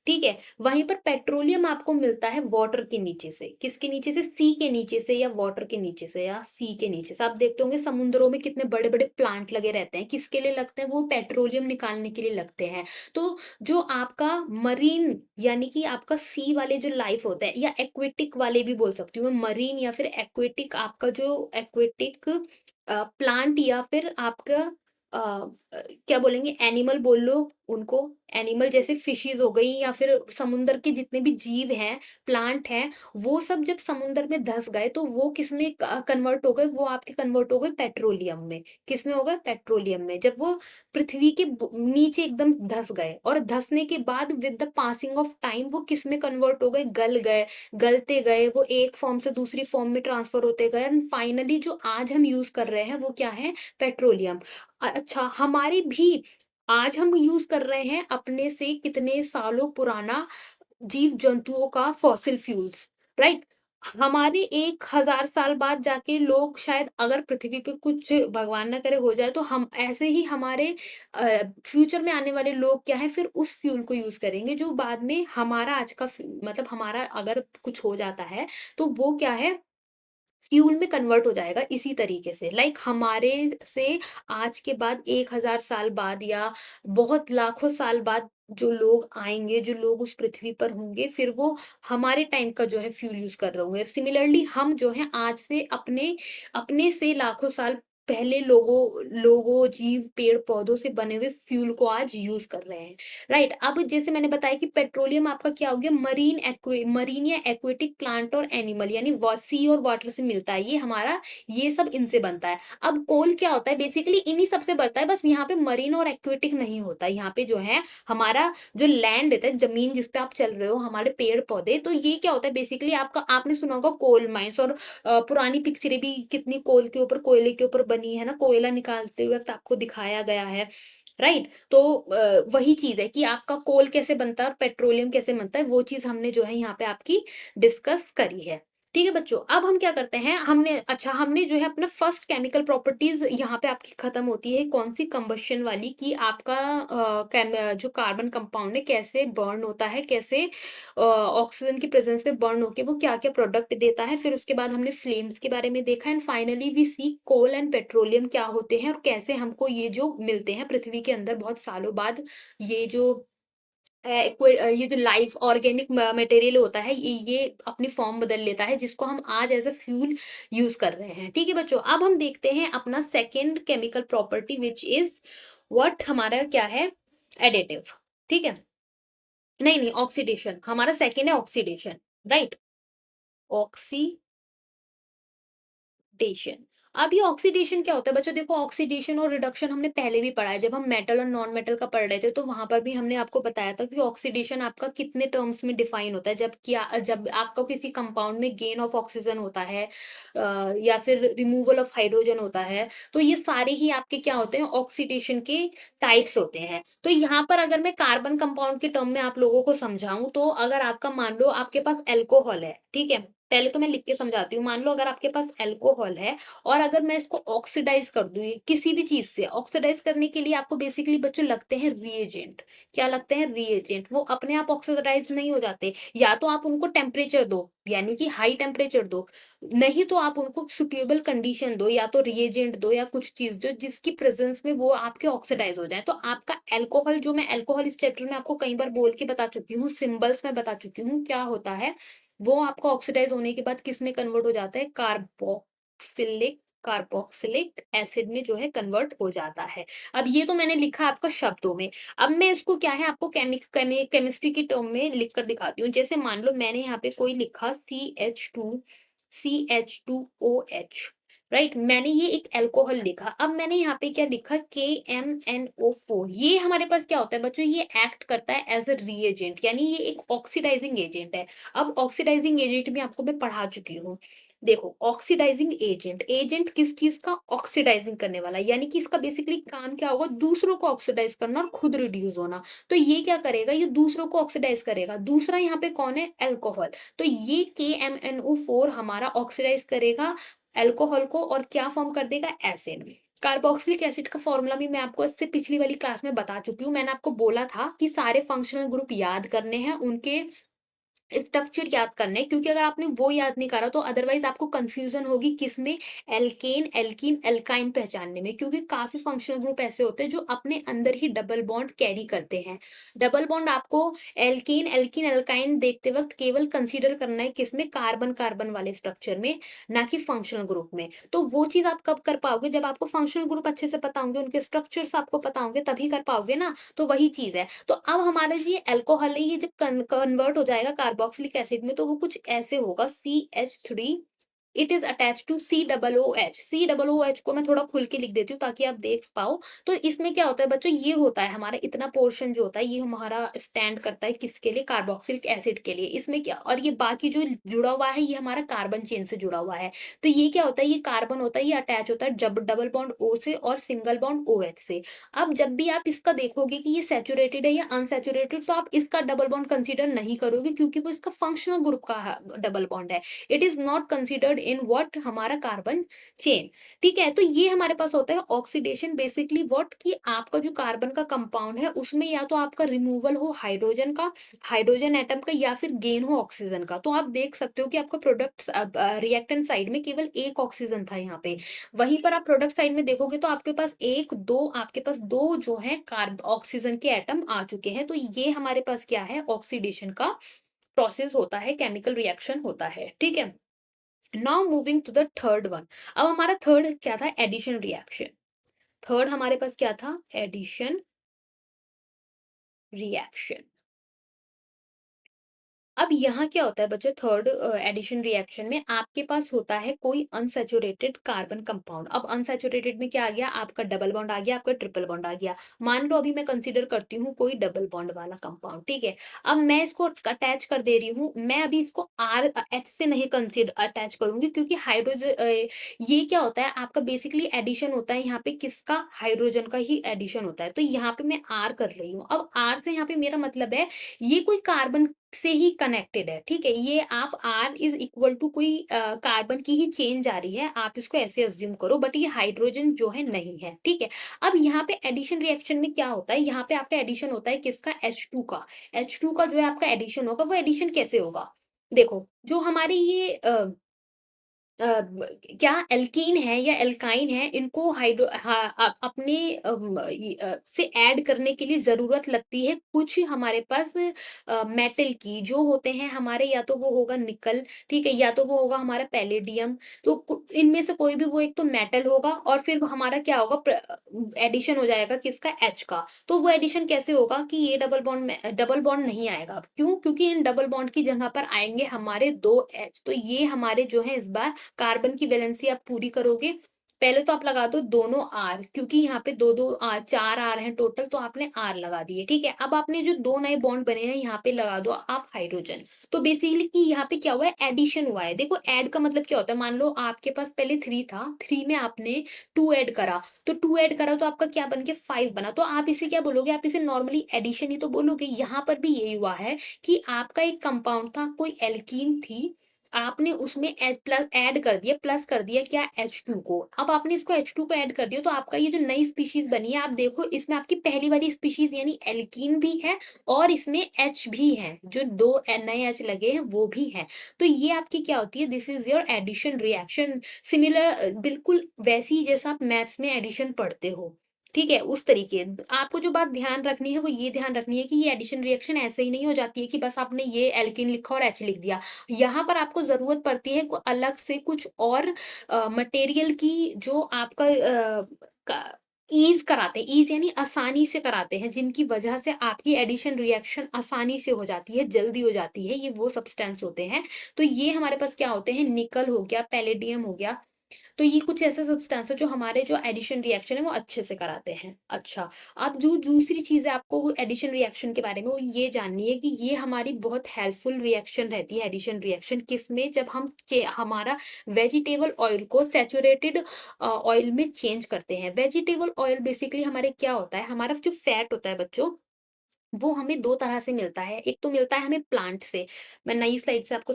A: ठीक है? वहीं पर पेट्रोलियम आपको मिलता है वाटर के नीचे से। किसके नीचे से? सी के नीचे से, या वाटर के नीचे से, या सी के नीचे से। आप देखते होंगे समुद्रों में कितने बड़े-बड़े प्लांट लगे रहते हैं। किसके लिए लगते हैं? वो पेट्रोलियम निकालने के लिए लगते हैं। तो जो आपका मरीन, यानी कि आपका सी वाले जो लाइफ होता है, या एक्वेटिक वाले भी बोल सकती हूँ मैं, मरीन या फिर एक्वेटिक, आपका जो एक्वेटिक प्लांट, या फिर आपका क्या बोलेंगे, एनिमल बोल लो उनको। एनिमल जैसे फिशेज़ हो गई, या फिर समुंदर के जितने भी जीव हैं, प्लांट हैं, वो सब जब समुंदर में धँस गए तो वो किसमें कन्वर्ट हो गए? वो आपके कन्वर्ट हो गए पेट्रोलियम में। किसमें हो गए? पेट्रोलियम में। जब वो पृथ्वी के नीचे एकदम धँस गए, और धँसने के बाद with the passing of time वो किसमें कन्वर्ट हो गए? गल गए, गलते गए, वो एक फॉर्म से दूसरी फॉर्म में ट्रांसफ़र होते गए, एंड फाइनली जो आज हम यूज़ कर रहे हैं वो क्या है? पेट्रोलियम। अच्छा, हमारे भी आज हम यूज़ कर रहे हैं अपने से कितने सालों पुराना जीव-जंतुओं का फॉसिल फ्यूल्स, राइट? हमारे 1000 साल बाद जाके लोग शायद, अगर पृथ्वी पे कुछ भगवान ना करे हो जाए, तो हम ऐसे ही हमारे फ्यूचर में आने वाले लोग क्या है, फिर उस फ्यूल को यूज़ करेंगे, जो बाद में हमारा आज का मतलब हमारा अगर कुछ हो जाता है, तो वो क्या है, फ्यूल में कन्वर्ट हो जाएगा इसी तरीके से। लाइक हमारे से आज के बाद 1000 साल बाद, या बहुत लाखों साल बाद जो लोग आएँगे, जो लोग उस पृथ्वी पर होंगे, फिर वो हमारे टाइम का जो है फ्यूल यूज़ कर रहे होंगे। सिमिलरली हम जो हैं आज से अपने अपने से लाखों साल पहले लोगों, जीव, पेड़-पौधों से बने हुए फ्यूल को आज यूज़ कर रहे हैं। राइट? अब जैसे मैंने बताया कि पेट्रोलियम आपका क्या हो गया, मरीन या एक्वेटिक प्लांट और एनिमल, यानी सी और वाटर से मिलता है, ये हमारा, ये सब इनसे बनता है। अब कोल क्या होता है? बेसिकली इन्हीं सब से बनता है, बस यहाँ पे मरीन और एक्वेटिक नहीं होता। यहाँ पे जो है हमारा जो लैंड रहता है, जमीन जिस पे आप चल रहे हो, हमारे पेड़ पौधे, तो ये क्या होता है बेसिकली, आपका आपने सुना होगा कोल माइंस, और पुरानी पिक्चरें भी कितनी कोल के ऊपर, कोयले के ऊपर बनी है ना, कोयला निकालते हुए वक्त आपको दिखाया गया है, राइट? तो वही चीज़ है कि आपका कोल कैसे बनता है और पेट्रोलियम कैसे बनता है, वो चीज़ हमने जो है यहाँ पे आपकी डिस्कस करी है। ठीक है बच्चों? अब हम क्या करते हैं, हमने जो है अपना फर्स्ट केमिकल प्रॉपर्टीज़ यहाँ पे आपकी खत्म होती है, कौन-सी कंबशन वाली, कि आपका जो कार्बन कंपाउंड है कैसे बर्न होता है, कैसे ऑक्सीजन की प्रेज़ेंस में बर्न होके वो क्या-क्या प्रोडक्ट देता है। फिर उसके बाद हमने फ्लेम्स के बारे में देखा, and finally we see coal and petroleum क्या होते हैं, और कैसे हमको ये जो मिलते हैं पृथ्वी के अंदर बहुत सालों बाद, ये जो ये जो लाइफ ऑर्गेनिक मटेरियल होता है, ये अपनी फॉर्म बदल लेता है, जिसको हम आज एज अ फ्यूल यूज कर रहे हैं। ठीक है बच्चों, अब हम देखते हैं अपना second chemical property, which is what, हमारा क्या है, एडिटिव। ठीक है, नहीं नहीं, ऑक्सीडेशन हमारा सेकेंड है, ऑक्सीडेशन, राइट? ऑक्सीडेशन। अब ये ऑक्सीडेशन क्या होता है बच्चों? देखो, ऑक्सीडेशन और रिडक्शन हमने पहले भी पढ़ा है, जब हम मेटल और नॉन मेटल का पढ़ रहे थे, तो वहां पर भी हमने आपको बताया था कि ऑक्सीडेशन आपका कितने टर्म्स में डिफाइन होता है। जब आपका किसी कंपाउंड में गेन ऑफ ऑक्सीजन होता है, या फिर रिमूवल ऑफ हाइड्रोजन होता है, तो ये सारे ही आपके क्या होते हैं, ऑक्सीडेशन के टाइप्स होते हैं। तो यहाँ पर अगर मैं कार्बन कंपाउंड के टर्म में आप लोगों को समझाऊं, तो अगर आपका मान लो आपके पास एल्कोहल है, ठीक है, पहले तो मैं लिख के समझाती हूँ। मान लो अगर आपके पास एल्कोहल है, और अगर मैं इसको ऑक्सीडाइज़ कर दूँ, ये किसी भी चीज़ से ऑक्सीडाइज़ करने के लिए आपको बेसिकली बच्चों लगते हैं रिएजेंट। क्या लगते हैं? रिएजेंट। वो अपने आप ऑक्सीडाइज़ नहीं हो जाते, या तो आप उनको टेम्परेचर दो, यानी कि हाई टेम्परेचर दो, नहीं तो आप उनको सूटेबल कंडीशन दो, या तो रिएजेंट दो या कुछ चीज़ दो जिसकी प्रेज़ेंस में वो आपके ऑक्सीडाइज़ हो जाएँ। तो आपका एल्कोहल, जो मैं एल्कोहल इस चैप्टर में आपको कई बार बोल के बता चुकी हूँ, सिंबल्स में बता चुकी हूँ, क्या होता है, वो आपका ऑक्सीडाइज़ होने के बाद किस में कन्वर्ट हो जाता है? कार्बोक्सिलिक एसिड में जो है कन्वर्ट हो जाता है। अब ये तो मैंने लिखा आपको शब्दों में। अब मैं इसको क्या है आपको केमिस्ट्री की टर्म में लिख कर दिखाती हूँ। जैसे मान लो मैंने यहाँ पे कोई लिखा CH2OH, राइट? मैंने ये एक अल्कोहल लिखा। अब मैंने यहाँ पे क्या लिखा? KMNO4। ये हमारे पास क्या होता है बच्चों? ये एक्ट करता है एज़ अ रिएजेंट, यानी ये एक ऑक्सीडाइजिंग एजेंट है। अब ऑक्सीडाइजिंग एजेंट भी आपको मैं पढ़ा चुकी हूँ। देखो, ऑक्सीडाइजिंग एजेंट, एजेंट किस चीज़ का? ऑक्सीडाइजिंग करने वाला, यानी कि इसका बेसिकली काम क्या होगा? दूसरों को ऑक्सीडाइज़ करना और खुद रिड्यूस होना। तो ये क्या करेगा? ये दूसरों को ऑक्सीडाइज़ करेगा। दूसरा यहाँ पे कौन है? अल्कोहल। तो ये KMNO4 हमारा ऑक्सीडाइज़ करेगा अल्कोहल को, और क्या फ़ॉर्म कर देगा? एसिड। कार्बोक्सिलिक एसिड का फ़ॉर्मूला भी मैं आपको इससे पिछली वाली क्लास में बता चुकी हूँ। मैंने आपको बोला था कि सारे फंक्शनल ग्रुप याद करने हैं, उनके स्ट्रक्चर याद करने हैं, क्योंकि अगर आपने वो याद नहीं करा तो अदरवाइज आपको कंफ्यूजन होगी किसमें? एल्केन, एल्कीन, एल्काइन पहचानने में, क्योंकि काफी फंक्शनल ग्रुप ऐसे होते हैं जो अपने अंदर ही डबल बॉन्ड कैरी करते हैं। डबल बॉन्ड आपको एल्केन, एल्कीन, एल्काइन देखते वक्त केवल कंसीडर करना है किसमें? कार्बन कार्बन वाले स्ट्रक्चर में, ना कि फंक्शनल ग्रुप में। तो वो चीज आप कब कर पाओगे? जब आपको फंक्शनल ग्रुप अच्छे से पता होंगे, उनके स्ट्रक्चर्स आपको पता होंगे, तभी कर पाओगे ना। तो वही चीज है। तो अब हमारा जो ये अल्कोहल है, ये जब कन्वर्ट हो जाएगा कार्बोक्सिलिक एसिड में, तो वो कुछ ऐसे होगा CH3, it is attach to COOH। COOH को मैं थोड़ा खुल के लिख देती हूँ ताकि आप देख पाओ। तो इसमें क्या होता है बच्चों? ये होता है हमारा इतना पोर्शन जो होता है, ये हमारा स्टैंड करता है किसके लिए? कार्बोक्सिलिक एसिड के लिए। इसमें क्या, और ये बाकी जो जुड़ा हुआ है, ये हमारा कार्बन चेन से जुड़ा हुआ है। तो ये क्या होता है? ये कार्बन होता है, ये अटैच होता है जब डबल बॉन्ड O से और सिंगल बॉन्ड OH से। अब जब भी आप इसका देखोगे कि ये सैचुरेटेड है या अनसैचुरेटेड, तो आप इसका डबल बॉन्ड कंसीडर नहीं करोगे, क्योंकि वो इसका फंक्शनल ग्रुप का डबल बॉन्ड है। It is not considered in what? हमारा कार्बन चेन। ठीक है? तो ये हमारे पास होता है ऑक्सीडेशन, बेसिकली व्हाट, कि आपका जो कार्बन का कंपाउंड है उसमें या तो आपका रिमूवल हो हाइड्रोजन का, हाइड्रोजन एटम का, या फिर गेन हो ऑक्सीजन का। तो आप देख सकते हो कि आपका प्रोडक्ट रिएक्टेंट साइड में केवल एक ऑक्सीजन था यहाँ पे। वहीं पर आप प्रोडक्ट साइड में देखोगे तो आपके पास 1, 2, आपके पास 2 जो है कार्ब ऑक्सीजन के एटम आ चुके हैं। तो ये हमारे पास क्या है? ऑक्सीडेशन का प्रोसेस होता है, केमिकल रिएक्शन होता है। ठीक है? Now moving to the third one. अब हमारा थर्ड क्या था? Addition reaction. थर्ड हमारे पास क्या था? Addition reaction. अब यहाँ क्या होता है बच्चों? थर्ड एडिशन रिएक्शन में आपके पास होता है कोई अनसैचुरेटेड कार्बन कंपाउंड। अब अनसैचुरेटेड में क्या आ गया? आपका डबल बॉन्ड आ गया, आपका ट्रिपल बॉन्ड आ गया। मान लो अभी मैं कंसीडर करती हूँ कोई डबल बॉन्ड वाला कंपाउंड, ठीक है? अब मैं इसको अटैच कर दे रही हूँ। मैं अभी इसको RH से नहीं कंसीडर अटैच करूंगी, क्योंकि हाइड्रोजन, ये क्या होता है आपका? बेसिकली एडिशन होता है यहाँ पे किसका? हाइड्रोजन का ही एडिशन होता है। तो यहाँ पे मैं R कर रही हूँ। अब R से यहाँ पे मेरा मतलब है ये कोई कार्बन से ही कनेक्टेड है, ठीक है? ये आप R इज़ इक्वल टू कोई कार्बन की ही चेन जा रही है, आप इसको ऐसे अज़्यूम करो, बट ये हाइड्रोजन जो है नहीं है, ठीक है? अब यहाँ पे एडिशन रिएक्शन में क्या होता है? यहाँ पे आपका एडिशन होता है किसका? H2 का। H2 का जो है आपका एडिशन होगा, वो एडिशन कैसे होगा? देखो, जो हमारी ये क्या एल्कीन है या एल्काइन है, इनको अपने से ऐड करने के लिए ज़रूरत लगती है कुछ हमारे पास मेटल की, जो होते हैं हमारे, या तो वो होगा निकल, ठीक है? या तो वो होगा हमारा पैलेडियम। तो इनमें से कोई भी वो एक तो मेटल होगा, और फिर वो हमारा क्या होगा? एडिशन हो जाएगा किसका? एच का। तो वो एडिशन कैसे होगा कि ये डबल बॉन्ड नहीं आएगा। क्यों? क्योंकि इन डबल बॉन्ड की जगह पर आएंगे हमारे 2 एच। तो ये हमारे जो है इस बार कार्बन की वैलेंसी आप पूरी करोगे, पहले तो आप लगा दो दोनों आर, क्योंकि यहाँ पे 2-2 4 आर हैं टोटल, तो आपने आर लगा दिए, ठीक है? अब आपने जो 2 नए बॉन्ड बने हैं यहाँ पे लगा दो आप हाइड्रोजन। तो बेसिकली कि यहाँ पे क्या हुआ है, एडिशन हुआ है। देखो ऐड का मतलब क्या होता है, मान लो आपके पास पहले 3 था, 3 में आपने 2 ऐड करा, तो 2 ऐड करा तो आपका क्या बन गया, 5 बना। तो आप इसे क्या बोलोगे, आप इसे नॉर्मली एडिशन ही तो बोलोगे। यहाँ पर भी यही हुआ है कि आपका एक कंपाउंड था, कोई एल्कीन थी, आपने उसमें प्लस ऐड कर दिया, प्लस कर दिया क्या, H2 को। अब आपने इसको H2 को ऐड कर दिया, तो आपका ये जो नई स्पीशीज बनी है, आप देखो इसमें आपकी पहली वाली स्पीशीज यानी एल्कीन भी है और इसमें H भी है, जो 2 नए H लगे हैं वो भी है। तो ये आपकी क्या होती है, this is your addition reaction. Similar बिल्कुल वैसी ही जैसा आप मैथ्स में एडिशन पढ़ते हो। ठीक है, उस तरीके आपको जो बात ध्यान रखनी है वो ये ध्यान रखनी है कि ये एडिशन रिएक्शन ऐसे ही नहीं हो जाती है कि बस आपने ये एल्कीन लिखा और H लिख दिया। यहाँ पर आपको ज़रूरत पड़ती है को अलग से कुछ और मटेरियल की, जो आपका ईज़ कराते हैं, ईज़ यानी आसानी से कराते हैं, जिनकी वजह से आपकी एडिशन रिएक्शन आसानी से हो जाती है, जल्दी हो जाती है। ये वो सब्सटेंस होते हैं। तो ये हमारे पास क्या होते हैं, निकल हो गया, पैलेडियम हो गया, तो ये कुछ ऐसे सब्सटेंस है जो हमारे जो एडिशन रिएक्शन है वो अच्छे से कराते हैं। अच्छा, अब जो दूसरी चीज़ है आपको एडिशन रिएक्शन के बारे में वो ये जाननी है कि ये हमारी बहुत हेल्पफुल रिएक्शन रहती है, एडिशन रिएक्शन किसमें, जब हम हमारा वेजिटेबल ऑयल को सैचुरेटेड ऑयल में चेंज करते हैं। वेजिटेबल ऑयल बेसिकली हमारे क्या होता है, हमारा जो फैट होता है बच्चों, वो हमें 2 तरह से मिलता है। एक तो मिलता है हमें प्लांट से, मैं नई स्लाइड से आपको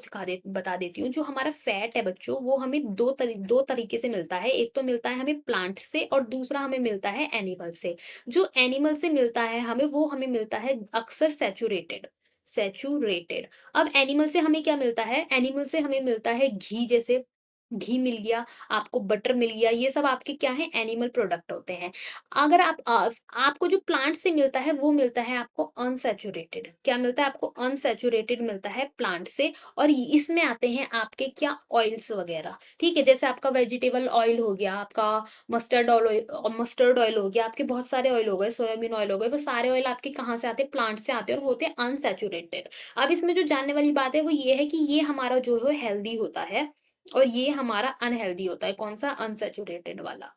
A: बता देती हूँ। जो हमारा फैट है बच्चों, वो हमें 2 तरीके से मिलता है। एक तो मिलता है हमें प्लांट से और दूसरा हमें मिलता है एनिमल से। जो एनिमल से मिलता है हमें, वो हमें मिलता है अक्सर सैचुरेटेड, सैचुरेटेड। अब एनिमल से हमें क्या मिलता है? एनिमल से हमें मिलता है घी, जैसे घी मिल गया, आपको बटर मिल गया, ये सब आपके क्या हैं? एनिमल प्रोडक्ट होते हैं। अगर आपको जो प्लांट से मिलता है वो मिलता है आपको अनसैचुरेटेड। क्या मिलता है आपको? अनसैचुरेटेड मिलता है प्लांट से। और इसमें आते हैं आपके क्या, ऑयल्स वगैरह। ठीक है, जैसे आपका वेजिटेबल ऑयल हो गया, आपका मस्टर्ड ऑयल हो गया, आपके बहुत सारे ऑयल हो गए, सोयाबीन ऑयल हो गए, वो सारे ऑयल आपके कहाँ से आते हैं? प्लांट से आते हैं और वो होते हैं अनसैचुरेटेड। अब इसमें जो जानने वाली बात है वो ये है कि ये हमारा जो है हेल्दी होता है और ये हमारा अनहेल्दी होता है। कौन सा? अनसैचुरेटेड वाला।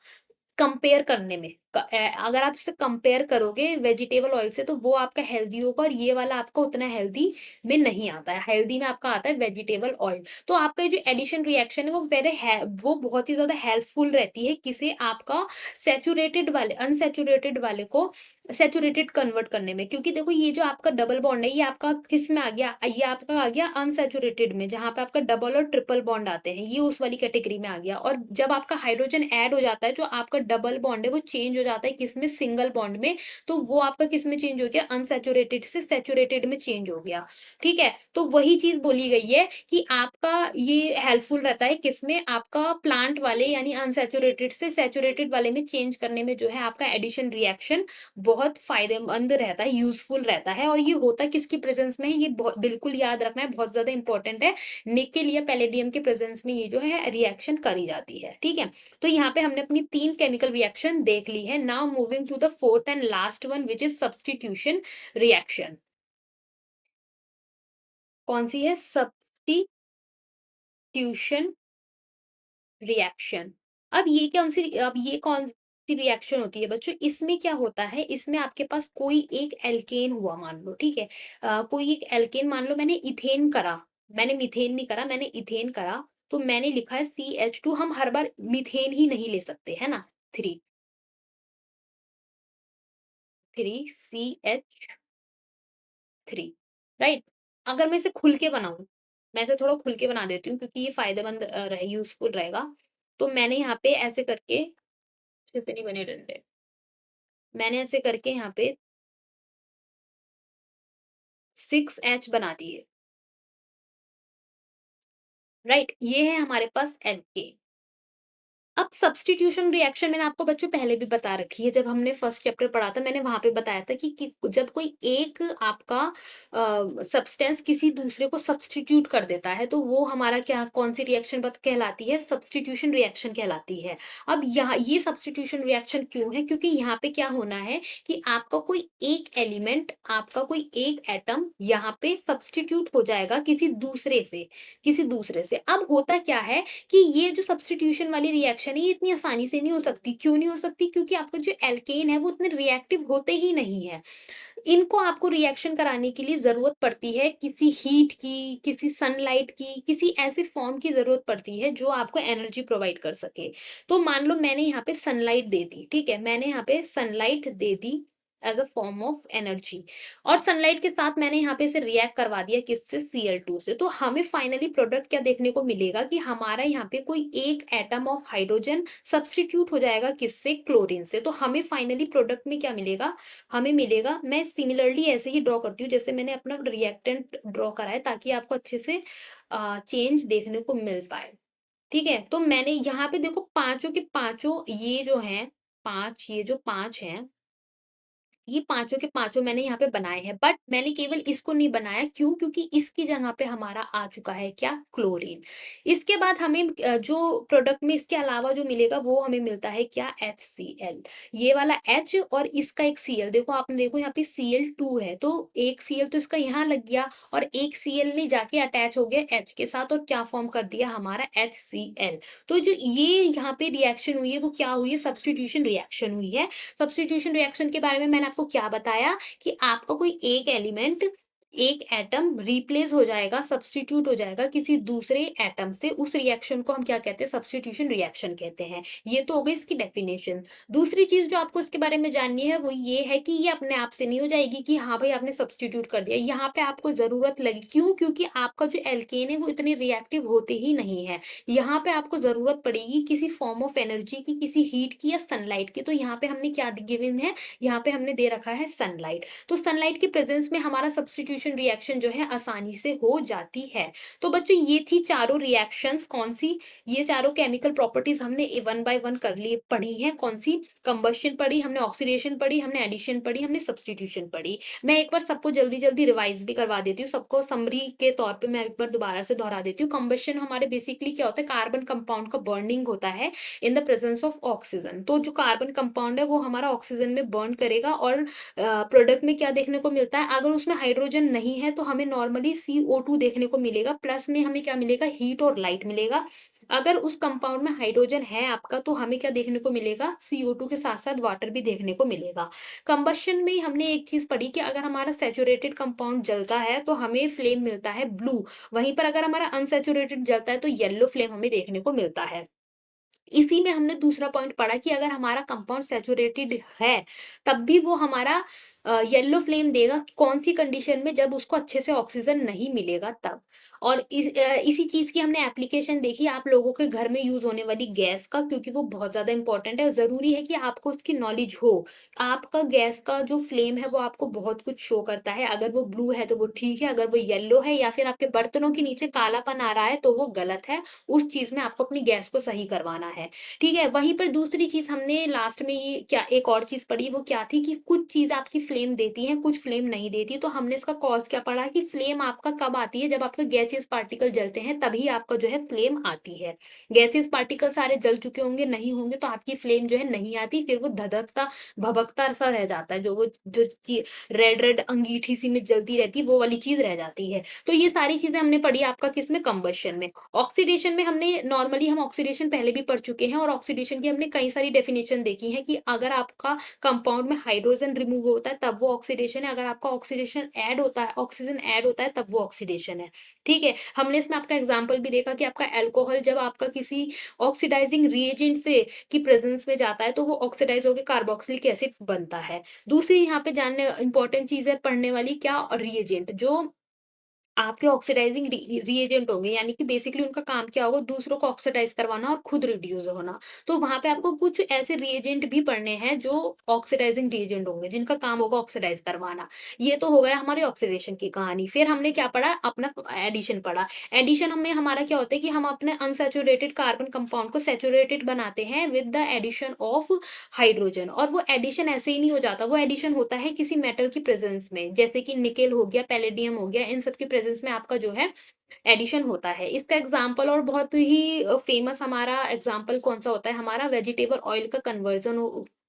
A: कंपेयर करने में अगर आप इसे कंपेयर करोगे वेजिटेबल ऑयल से, तो वो आपका हेल्दी होगा और ये वाला आपका उतना हेल्दी में नहीं आता है। हेल्दी में आपका आता है वेजिटेबल ऑयल। तो आपका ये जो एडिशन रिएक्शन है वो बहुत ही ज़्यादा हेल्पफुल रहती है, किसे? आपका सैचुरेटेड वाले अनसैचुरेटेड वाले को सैचुरेटेड कन्वर्ट करने में। क्योंकि देखो ये जो आपका डबल बॉन्ड है, ये आपका किस में आ गया? ये आपका आ गया अनसैचुरेटेड में, जहाँ पे आपका डबल और ट्रिपल बॉन्ड आते हैं, ये उस वाली कैटेगरी में आ गया। और जब आपका हाइड्रोजन ऐड हो जाता है, जो आपका डबल बॉन्ड है वो चेंज हो जाता है किसमें? सिंगल बॉन्ड में। तो वो आपका किसमें चेंज हो गया? अनसैचुरेटेड से सैचुरेटेड में चेंज हो गया। ठीक है, तो वही चीज बोली गई है कि आपका ये हेल्पफुल रहता है किसमें? आपका प्लांट वाले यानी अनसैचुरेटेड से सैचुरेटेड वाले में चेंज करने में, जो है आपका एडिशन रिएक्शन बहुत फ़ायदेमंद रहता है, यूज़फुल रहता है। और ये होता किसकी प्रेज़ेंस में है? ये बहुत बिल्कुल याद रखना है, बहुत ज़्यादा इम्पोर्टेंट है। निकेल या पैलेडियम के प्रेज़ेंस में ये जो है रिएक्शन करी जाती है, ठीक है? तो यहाँ पे हमने अपनी 3 केमिकल रिएक्शन देख ली है। Now moving to the 4th and last one, which is substitution reaction. कौन-सी है? Substitution reaction. अब ये कौन-सी रिएक्शन होती है बच्चों? इसमें क्या होता है, इसमें आपके पास कोई एक एल्केन हुआ मान लो, ठीक है? कोई एक एल्केन मान लो, मैंने इथेन करा, मैंने मीथेन नहीं करा, मैंने इथेन करा, तो मैंने लिखा है CH2। हम हर बार मीथेन ही नहीं ले सकते, है ना? 3 3CH3, राइट? अगर मैं इसे खुल के बनाऊँ, मैं इसे थोड़ा खुल के बना देती हूँ क्योंकि ये फ़ायदेमंद रहे यूज़फुल रहेगा। तो मैंने यहाँ पे ऐसे करके, अच्छे से नहीं बने डंडे। मैंने ऐसे करके यहाँ पे 6H बना दिए, राइट? ये है हमारे पास एल्केन। अब सब्स्टिट्यूशन रिएक्शन मैंने आपको बच्चों पहले भी बता रखी है, जब हमने फर्स्ट चैप्टर पढ़ा था मैंने वहाँ पे बताया था कि जब कोई एक आपका सब्सटेंस किसी दूसरे को सब्स्टिट्यूट कर देता है, तो वो हमारा क्या, कौन-सी रिएक्शन कहलाती है? सब्स्टिट्यूशन रिएक्शन कहलाती है। अब यहाँ ये सब्स्टिट्यूशन रिएक्शन क्यों है? क्योंकि यहाँ पे क्या होना है कि आपका कोई एक एलिमेंट, आपका कोई एक एटम यहाँ पे सब्स्टिट्यूट हो जाएगा किसी दूसरे से, किसी दूसरे से। अब होता क्या है कि ये जो सब्स्टिट्यूशन वाली रिएक्शन रिएक्शन है ये इतनी आसानी से नहीं हो सकती। क्यों नहीं हो सकती? क्योंकि आपका जो एल्केन है वो उतने रिएक्टिव होते ही नहीं है। इनको आपको रिएक्शन कराने के लिए ज़रूरत पड़ती है किसी हीट की, किसी सनलाइट की, किसी ऐसे फ़ॉर्म की ज़रूरत पड़ती है जो आपको एनर्जी प्रोवाइड कर सके। तो मान लो मैंने यहाँ पे सनलाइट दे दी, ठीक है? मैंने यहाँ पे sunlight they the as a form of energy और सनलाइट के साथ मैंने यहाँ पे इसे रिएक्ट करवा दिया किससे? Cl2 से। तो हमें फाइनली प्रोडक्ट क्या देखने को मिलेगा कि हमारा यहाँ पे कोई एक एटम ऑफ हाइड्रोजन सब्स्टिट्यूट हो जाएगा किससे? क्लोरीन से। तो हमें फाइनली प्रोडक्ट में क्या मिलेगा? हमें मिलेगा, मैं सिमिलरली ऐसे ही ड्रॉ करती हूँ जैसे मैंने अपना रिएक्टेंट ड्रॉ करा है ताकि आपको अच्छे से चेंज देखने को मिल पाए। ठीक है? तो मैंने यहाँ पे देखो पाँचों के पाँचों ये जो हैं 5 ये जो 5 हैं ये पाँचों के पाँचों मैंने यहाँ पे बनाए हैं, बट मैंने केवल इसको नहीं बनाया, क्यों? क्योंकि इसकी जगह पे हमारा आ चुका है क्या? क्लोरीन। इसके बाद हमें जो प्रोडक्ट में इसके अलावा जो मिलेगा वो हमें मिलता है क्या? HCl। ये वाला H और इसका एक Cl, देखो आपने देखो यहाँ पे Cl2 है, तो एक Cl तो इसका यहाँ लग गया और एक Cl ने जाके अटैच हो गया H के साथ और क्या फॉर्म कर दिया? हमारा HCl। तो जो ये यहाँ पे रिएक्शन हुई है वो क्या हुई है? सब्स्टिट्यूशन रिएक्शन हुई है। सब्स्टिट्यूशन रिएक्शन के बारे में मैंने आपको क्या बताया कि आपका कोई एक एलिमेंट, एक एटम रिप्लेस हो जाएगा, सब्स्टिट्यूट हो जाएगा किसी दूसरे एटम से, उस रिएक्शन को हम क्या कहते हैं? सब्स्टिट्यूशन रिएक्शन कहते हैं। ये तो हो गई इसकी डेफिनेशन। दूसरी चीज़ जो आपको इसके बारे में जाननी है वो ये है कि ये अपने आप से नहीं हो जाएगी कि हाँ भाई आपने सब्स्टिट्यूट कर दिया। यहाँ पे आपको ज़रूरत लगी, क्यों? क्योंकि आपका जो एल्केन है वो इतने रिएक्टिव होते ही नहीं है। यहाँ पे आपको ज़रूरत पड़ेगी किसी फॉर्म ऑफ एनर्जी की, किसी हीट की या सनलाइट की। तो यहाँ पे हमने क्या गिवन है? यहाँ पे हमने दे रखा है सनलाइट। तो सनलाइट की प्रेजेंस में हमारा सब्स्टिट्यूशन रिएक्शन जो है आसानी से हो जाती है। तो बच्चों ये थी चारों रिएक्शंस, कौन सी? ये चारों केमिकल प्रॉपर्टीज हमने वन बाय वन कर लिए, पढ़ी है। कौन सी? कंबशन पढ़ी हमने, ऑक्सीडेशन पढ़ी हमने, एडिशन पढ़ी हमने, सब्स्टिट्यूशन पढ़ी। मैं एक बार सबको जल्दी जल्दी रिवाइज भी करवा देती हूँ, सबको समरी के तौर पे मैं एक बार दोबारा से दोहरा देती हूँ। कंबशन हमारे बेसिकली क्या होता है? कार्बन कंपाउंड का बर्निंग होता है in the presence of oxygen. तो जो कार्बन कंपाउंड है वो हमारा ऑक्सीजन में बर्न करेगा और प्रोडक्ट में क्या देखने को मिलता है? अगर उसमें हाइड्रोजन नहीं है तो हमें नॉर्मली CO2 देखने को मिलेगा, प्लस में हमें क्या मिलेगा? हीट और लाइट मिलेगा। अगर उस कंपाउंड में हाइड्रोजन है आपका तो हमें क्या देखने को मिलेगा? CO2 के साथ-साथ वाटर भी देखने को मिलेगा। कंबशन में हमने एक चीज़ पढ़ी कि अगर हमारा सैचुरेटेड कंपाउंड जलता है तो हमें फ्लेम मिलता है ब्लू, वहीं पर अगर हमारा अनसैचुरेटेड जलता है तो येलो फ्लेम हमें देखने को मिलता है। इसी में हमने दूसरा पॉइंट पढ़ा कि अगर हमारा कंपाउंड सैचुरेटेड है, तब भी वो हमारा येलो फ्लेम देगा, कौन-सी कंडीशन में? जब उसको अच्छे से ऑक्सीजन नहीं मिलेगा तब। और इसी चीज़ की हमने एप्लीकेशन देखी आप लोगों के घर में यूज़ होने वाली गैस का, क्योंकि वो बहुत ज़्यादा इम्पोर्टेंट है। ज़रूरी है कि आपको उसकी नॉलेज हो। आपका गैस का जो फ्लेम है वो आपको बहुत कुछ शो करता है। अगर वो ब्लू है तो वो ठीक है, अगर वो येलो है या फिर आपके बर्तनों के नीचे कालापन आ रहा है तो वो गलत है। उस चीज़ में आपको अपनी गैस को सही करवाना है। ठीक है? वहीं पर दूसरी चीज़ हमने लास्ट में ये क्या एक और चीज़ पढ़ी, वो क्या थी कि कुछ चीज़ आपकी फ्लेम देती है, कुछ फ्लेम नहीं देती। तो हमने इसका कॉज़ क्या पढ़ा कि फ्लेम आपका कब आती है? जब आपके गैसियस पार्टिकल जलते हैं तभी आपका जो है फ्लेम आती है। गैसियस पार्टिकल सारे जल चुके होंगे, नहीं होंगे तो आपकी फ्लेम जो है नहीं आती, फिर वो धधकता, भभकता सा रह जाता है। जो वो जो ची रेड-रेड अंगीठी सी में जलती रहती है, वो वाली चीज़ रह जाती है। तो ये सारी चीज़ें हमने पढ़ी आपका किसमें? कंबशन में। ऑक्सीडेशन में हमने नॉर्मली हम ऑक्सीडेशन पहले भी पढ़ चुके हैं और ऑक्सीडेशन की हमने कई सारी डेफिनेशन देखी है कि अगर आपका कंपाउंड में हाइड्रोजन रिमूव होता है तब वो ऑक्सीडेशन है, अगर आपका ऑक्सीडेशन ऐड होता है, ऑक्सीजन ऐड होता है तब वो ऑक्सीडेशन है। ठीक है? हमने इसमें आपका एग्जांपल भी देखा कि आपका अल्कोहल जब आपका किसी ऑक्सीडाइजिंग रिएजेंट से की प्रेजेंस में जाता है तो वो ऑक्सीडाइज होकर कार्बोक्सिलिक एसिड बनता है। दूसरी यहाँ पे जानने इंपॉर्टेंट चीज़ है पढ़ने वाली, क्या? रिएजेंट जो आपके ऑक्सीडाइजिंग रिएजेंट होंगे, यानी कि बेसिकली उनका काम क्या होगा? दूसरों को ऑक्सीडाइज करवाना और खुद रिड्यूस होना। तो वहां पे आपको कुछ ऐसे रिएजेंट भी पढ़ने हैं जो ऑक्सीडाइजिंग रिएजेंट होंगे, जिनका काम होगा ऑक्सीडाइज करवाना। ये तो हो गया हमारी ऑक्सीडेशन की कहानी। फिर हमने क्या पढ़ा? अपना एडिशन पढ़ा। एडिशन हमें हमारा क्या होता है कि हम अपने अनसैचुरेटेड कार्बन कंपाउंड को सैचुरेटेड बनाते हैं with the addition of hydrogen. और वो एडिशन ऐसे ही नहीं हो जाता, वो एडिशन होता है किसी मेटल की प्रेजेंस में, जैसे कि निकेल हो गया, पैलेडियम हो गया, इन सब की प्रेजेंस में आपका जो है एडिशन होता है। इसका एग्जाम्पल और बहुत ही फेमस हमारा एग्जाम्पल कौन सा होता है? हमारा वेजिटेबल ऑयल का conversion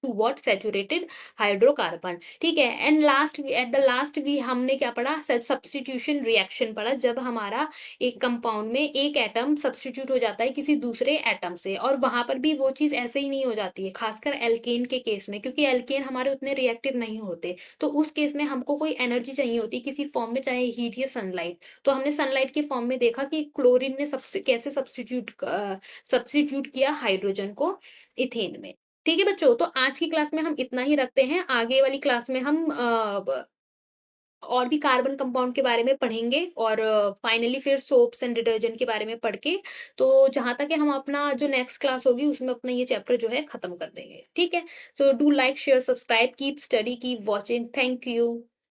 A: to what saturated hydrocarbon, ठीक है। And last at the last भी हमने क्या पढ़ा, सब्स्टिट्यूशन रिएक्शन पढ़ा, जब हमारा एक कंपाउंड में एक एटम सब्स्टिट्यूट हो जाता है किसी दूसरे एटम से, और वहां पर भी वो चीज ऐसे ही नहीं हो जाती है, खासकर एल्केन के केस में, क्योंकि एल्केन हमारे उतने रिएक्टिव नहीं होते। तो उस केस में हमको कोई एनर्जी चाहिए होती है किसी फॉर्म में, चाहे हीट या सनलाइट। तो हमने सनलाइट के फॉर्म में देखा कि क्लोरीन ने सबसे कैसे सब्स्टिट्यूट किया हाइड्रोजन को इथेन में। ठीक है बच्चों, तो आज की क्लास में हम इतना ही रखते हैं। आगे वाली क्लास में हम और भी कार्बन कंपाउंड के बारे में पढ़ेंगे, और फाइनली फिर सोप्स एंड डिटर्जेंट के बारे में पढ़ के, तो जहाँ तक है हम अपना जो नेक्स्ट क्लास होगी उसमें अपना ये चैप्टर जो है खत्म कर देंगे। ठीक है? So do like, share, subscribe, keep study, keep watching. Thank you.